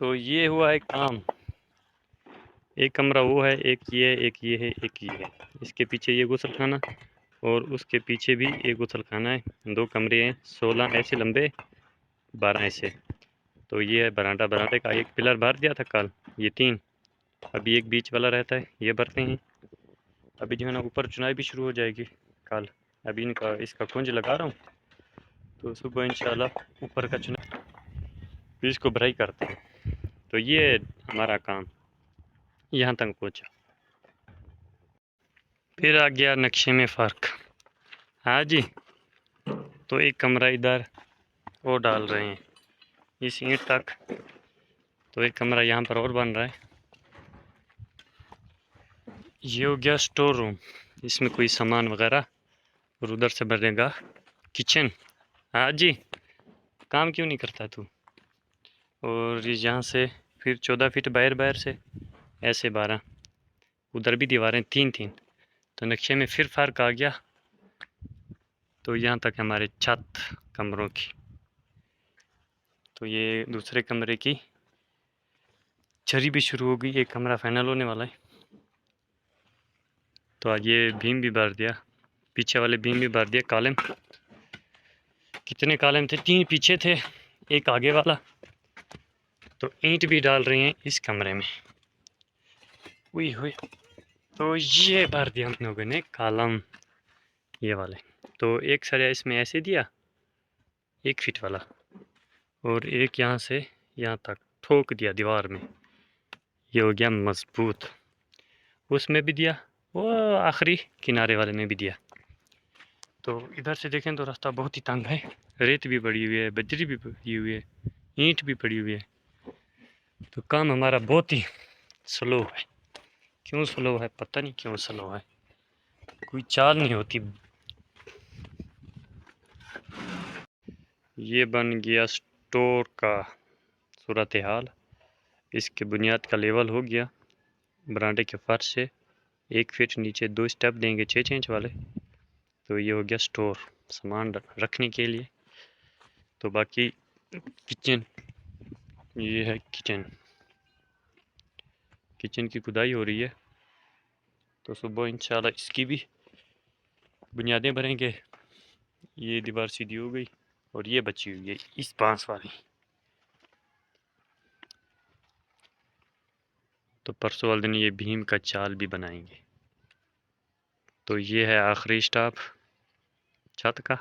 तो ये हुआ है काम। एक कमरा वो है, एक ये है, एक ये है, एक ये है। इसके पीछे ये गुसलखाना और उसके पीछे भी एक गुसलखाना है। 2 कमरे हैं, 16 ऐसे लंबे, 12 ऐसे। तो ये है बरामदा। बरामदे का एक पिलर भर दिया था कल, ये 3। अभी एक बीच वाला रहता है, ये भरते हैं। अभी जो है ना ऊपर चुनाई भी शुरू हो जाएगी कल। अभी इनका इसका कुंज लगा रहा हूँ, तो सुबह इंशाल्लाह ऊपर का चुनाई भी इसको भराई करते हैं। तो ये हमारा काम यहाँ तक पहुँचा। फिर आ गया नक्शे में फ़र्क। हाँ जी, तो एक कमरा इधर वो डाल रहे हैं इस ईंट तक, तो एक कमरा यहाँ पर और बन रहा है। ये हो गया स्टोर रूम, इसमें कोई सामान वगैरह, और उधर से बनेगा किचन। हाँ जी, काम क्यों नहीं करता तू। और यहाँ से फिर 14 फीट बाहर बाहर से ऐसे 12, उधर भी दीवारें 3-3। तो नक्शे में फिर फ़र्क आ गया। तो यहाँ तक हमारे छत कमरों की। तो ये दूसरे कमरे की छरी भी शुरू हो गई, एक कमरा फाइनल होने वाला है। तो आज ये बीम भी भर दिया, पीछे वाले बीम भी भर दिया। कॉलम कितने कॉलम थे, 3 पीछे थे, एक आगे वाला। तो ईंट भी डाल रहे हैं इस कमरे में। हुई हुई। तो ये भर दिया हम लोगों ने कॉलम, ये वाले। तो एक सरिया इसमें ऐसे दिया, 1 फीट वाला, और एक यहाँ से यहाँ तक ठोक दिया दीवार में। ये हो गया मजबूत। उसमें भी दिया, वो आखिरी किनारे वाले में भी दिया। तो इधर से देखें तो रास्ता बहुत ही तंग है, रेत भी पड़ी हुई है, बजरी भी पड़ी हुई है, ईंट भी पड़ी हुई है। तो काम हमारा बहुत ही स्लो है। क्यों स्लो है पता नहीं, क्यों स्लो है, कोई चाल नहीं होती। ये बन गया स्टोर का सूरत हाल। इसके बुनियाद का लेवल हो गया बरामदे के फर्श से 1 फीट नीचे 2 स्टेप देंगे 6-6 इंच वाले। तो ये हो गया स्टोर, सामान रखने के लिए। तो बाकी किचन, ये है किचन। किचन की खुदाई हो रही है, तो सुबह इंशाल्लाह इसकी भी बुनियादें भरेंगे। ये दीवार सीधी हो गई और ये बची हुई है इस बांस वाली। तो परसों वाले दिन ये भीम का चाल भी बनाएंगे। तो ये है आखिरी स्टॉप छत का।